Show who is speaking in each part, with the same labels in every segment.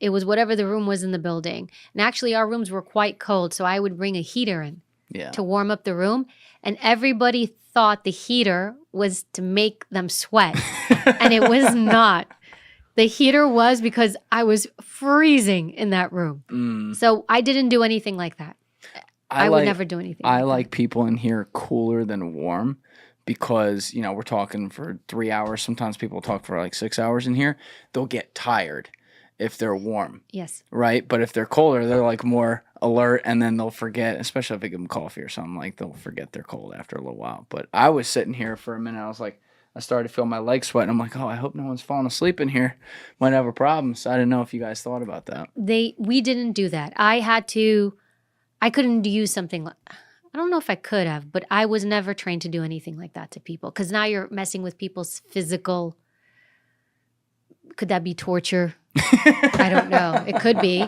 Speaker 1: It was whatever the room was in the building. And actually, our rooms were quite cold, so I would bring a heater in to warm up the room. And everybody thought the heater was to make them sweat. And it was not. The heater was because I was freezing in that room. So I didn't do anything like that. I would never do anything like
Speaker 2: like people in here cooler than warm because, you know, we're talking for 3 hours. Sometimes people talk for like 6 hours in here. They'll get tired if they're warm.
Speaker 1: Yes.
Speaker 2: Right? But if they're colder, they're like more alert, and then they'll forget, especially if I give them coffee or something, like they'll forget they're cold after a little while. But I was sitting here for a minute. I was like, I started to feel my legs sweat. And I'm like, oh, I hope no one's falling asleep in here. Might have a problem. So I didn't know if you guys thought about that.
Speaker 1: We didn't do that. I couldn't use something like, I don't know if I could have, but I was never trained to do anything like that to people. Because now you're messing with people's physical, could that be torture? I don't know. It could be.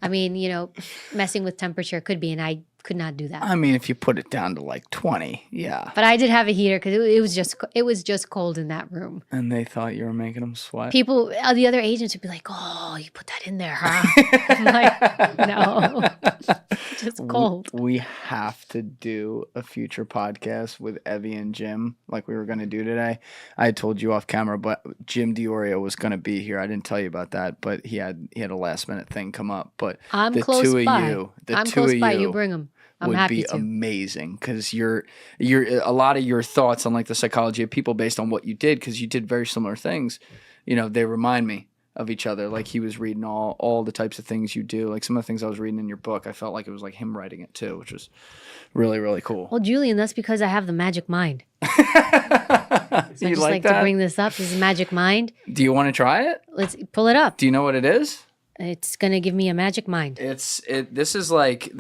Speaker 1: I mean, you know, messing with temperature could be, and I could not do that.
Speaker 2: I mean, if you put it down to like 20, yeah.
Speaker 1: But I did have a heater because it was just cold in that room.
Speaker 2: And they thought you were making them sweat?
Speaker 1: People, the other agents would be like, oh, you put that in there, huh? I'm like, no, just cold.
Speaker 2: We have to do a future podcast with Evy and Jim like we were going to do today. I had told you off camera, but Jim Diorio was going to be here. I didn't tell you about that, but he had a last minute thing come up. But
Speaker 1: I'm
Speaker 2: the
Speaker 1: close
Speaker 2: two
Speaker 1: by.
Speaker 2: of you,
Speaker 1: I'm close by. You bring them. I'm happy
Speaker 2: would be
Speaker 1: to.
Speaker 2: amazing because you're a lot of your thoughts on like the psychology of people based on what you did, because you did very similar things. You know, they remind me of each other. Like he was reading all the types of things you do. Like some of the things I was reading in your book, I felt like it was like him writing it too, which was really, really cool.
Speaker 1: Well, Julian, that's because I have the magic mind. So I just like to bring this up. This is magic mind.
Speaker 2: Do you want to try it?
Speaker 1: Let's pull it up.
Speaker 2: Do you know what it is?
Speaker 1: It's gonna give me a magic mind.
Speaker 2: This is like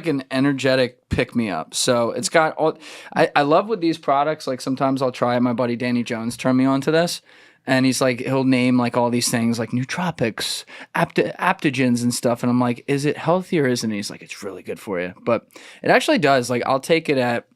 Speaker 2: an energetic pick me up. So it's got all. I love with these products. Like sometimes I'll try it. My buddy Danny Jones turned me on to this, and he'll name like all these things like nootropics, aptogens and stuff, and I'm like, is it healthy or isn't it? He's like, it's really good for you, but it actually does. Like I'll take it at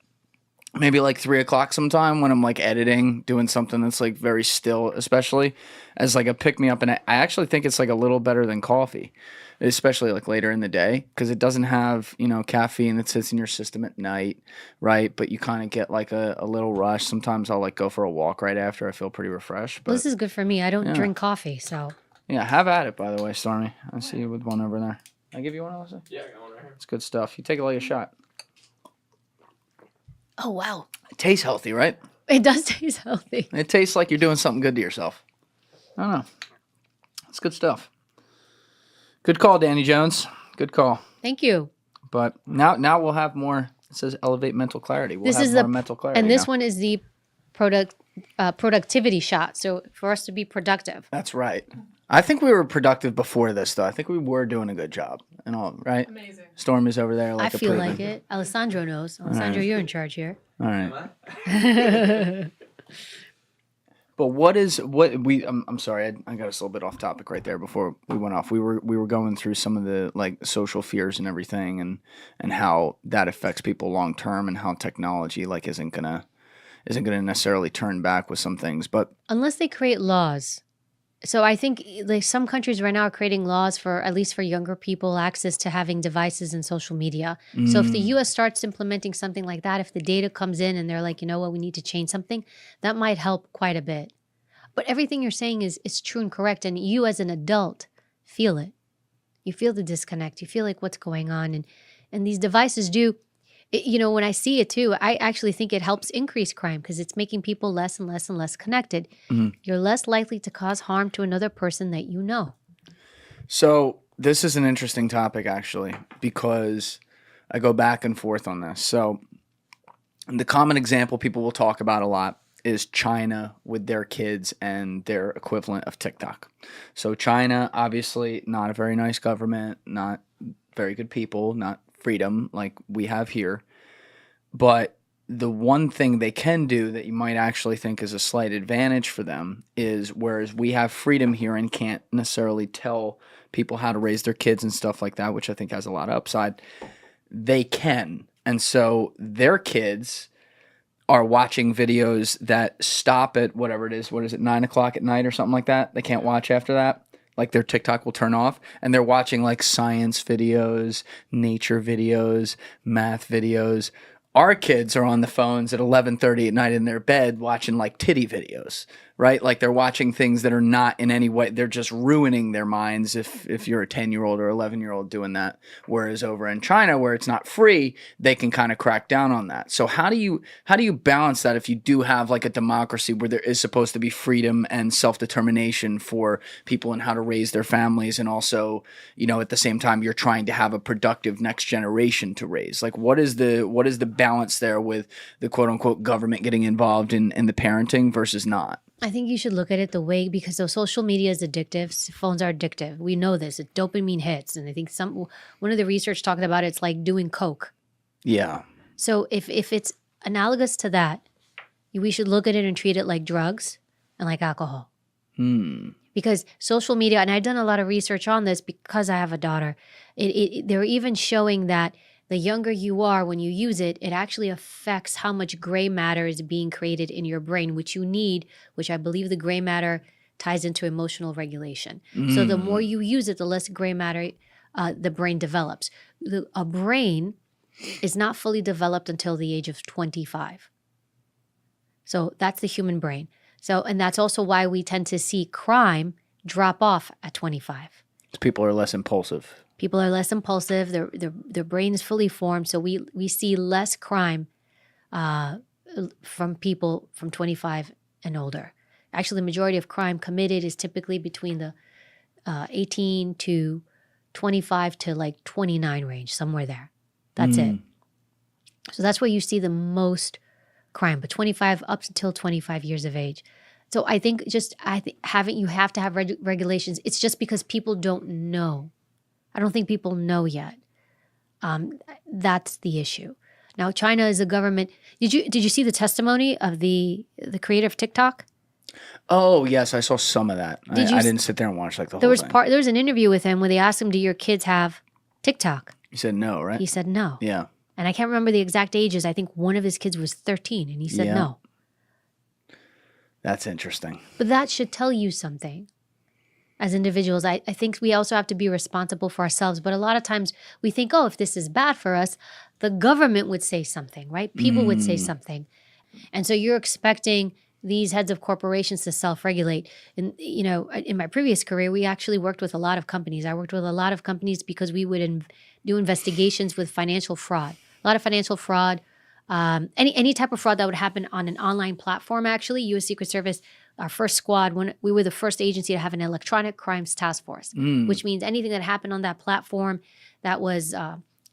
Speaker 2: maybe like 3 o'clock sometime when I'm like editing, doing something that's like very still, especially as like a pick me up. And I actually think it's like a little better than coffee, especially like later in the day, because it doesn't have, you know, caffeine that sits in your system at night, right? But you kind of get like a little rush. Sometimes I'll like go for a walk right after. I feel pretty refreshed. But
Speaker 1: well, this is good for me. I don't drink coffee, so.
Speaker 2: Yeah, have at it, by the way, Stormy. I see you with one over there. I give you one, Alyssa?
Speaker 3: Yeah, I got one right here.
Speaker 2: It's good stuff. You take it like a shot.
Speaker 1: Oh, wow.
Speaker 2: It tastes healthy, right?
Speaker 1: It does taste healthy.
Speaker 2: It tastes like you're doing something good to yourself. I don't know. It's good stuff. Good call, Danny Jones. Good call.
Speaker 1: Thank you.
Speaker 2: But now we'll have more. It says elevate mental clarity. We'll have more mental clarity.
Speaker 1: And this one is the productivity shot. So for us to be productive.
Speaker 2: That's right. I think we were productive before this, though. I think we were doing a good job and all, right?
Speaker 3: Amazing.
Speaker 2: Storm is over there. Like
Speaker 1: I feel like it. Alessandro knows. Alessandro, you're in charge here.
Speaker 2: All right. But I'm sorry, I got us a little bit off topic right there before we went off. We were going through some of the like social fears and everything, and how that affects people long term, and how technology like isn't gonna necessarily turn back with some things, but
Speaker 1: unless they create laws. So I think like some countries right now are creating laws for, at least for younger people, access to having devices and social media. So if the US starts implementing something like that, if the data comes in and they're like, you know what, we need to change something, that might help quite a bit. But everything you're saying is true and correct. And you as an adult feel it. You feel the disconnect. You feel like what's going on. And these devices do, you know, when I see it too, I actually think it helps increase crime because it's making people less and less and less connected. You're less likely to cause harm to another person that you know.
Speaker 2: So this is an interesting topic, actually, because I go back and forth on this. So the common example people will talk about a lot is China with their kids and their equivalent of TikTok. So China, obviously not a very nice government, not very good people, not freedom like we have here. But the one thing they can do that you might actually think is a slight advantage for them is, whereas we have freedom here and can't necessarily tell people how to raise their kids and stuff like that, which I think has a lot of upside, they can. And so their kids are watching videos that stop at whatever it is. What is it, 9 o'clock at night or something like that? They can't watch after that. like their TikTok will turn off and they're watching like science videos, nature videos, math videos. Our kids are on the phones at 11:30 at night in their bed watching like titty videos, right? Like they're watching things that are not in any way, they're just ruining their minds if you're a 10-year-old or 11-year-old doing that. Whereas over in China where it's not free, they can kind of crack down on that. So how do you balance that if you do have like a democracy where there is supposed to be freedom and self-determination for people and how to raise their families, and also, at the same time you're trying to have a productive next generation to raise? Like what is the balance there with the quote unquote government getting involved in the parenting versus not?
Speaker 1: I think you should look at it the way, because social media is addictive. Phones are addictive. We know this. It's dopamine hits. And I think one of the research talked about it's like doing coke.
Speaker 2: Yeah.
Speaker 1: So if it's analogous to that, we should look at it and treat it like drugs and like alcohol. Because social media, and I've done a lot of research on this because I have a daughter, they're even showing that the younger you are when you use it, it actually affects how much gray matter is being created in your brain, which you need, which I believe the gray matter ties into emotional regulation. So the more you use it, the less gray matter the brain develops. A brain is not fully developed until the age of 25. So that's the human brain. And that's also why we tend to see crime drop off at 25.
Speaker 2: People are less impulsive.
Speaker 1: People are less impulsive. Their brain is fully formed. So we see less crime from people from 25 and older. Actually, the majority of crime committed is typically between the 18 to 25 to like 29 range, somewhere there. That's it. So that's where you see the most crime, but 25 up until 25 years of age. So I think you have to have regulations. It's just because people don't know. I don't think people know yet. That's the issue. Now, China is a government. Did you see the testimony of the creator of TikTok?
Speaker 2: Oh, yes, I saw some of that. I didn't sit there and watch like the whole thing.
Speaker 1: There was an interview with him where they asked him, "Do your kids have TikTok?"
Speaker 2: He said no, right?
Speaker 1: He said no.
Speaker 2: Yeah.
Speaker 1: And I can't remember the exact ages. I think one of his kids was 13, and he said no.
Speaker 2: That's interesting.
Speaker 1: But that should tell you something. As individuals, I think we also have to be responsible for ourselves. But a lot of times we think, oh, if this is bad for us, the government would say something, right? People would say something. And so you're expecting these heads of corporations to self-regulate. And, in my previous career, we actually worked with a lot of companies. I worked with a lot of companies because we would do investigations with financial fraud. A lot of financial fraud, any type of fraud that would happen on an online platform, actually. U.S. Secret Service, our first squad, we were the first agency to have an electronic crimes task force, which means anything that happened on that platform that was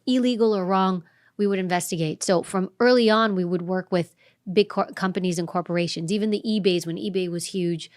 Speaker 1: illegal or wrong, we would investigate. So from early on, we would work with big companies and corporations, even the eBays, when eBay was huge.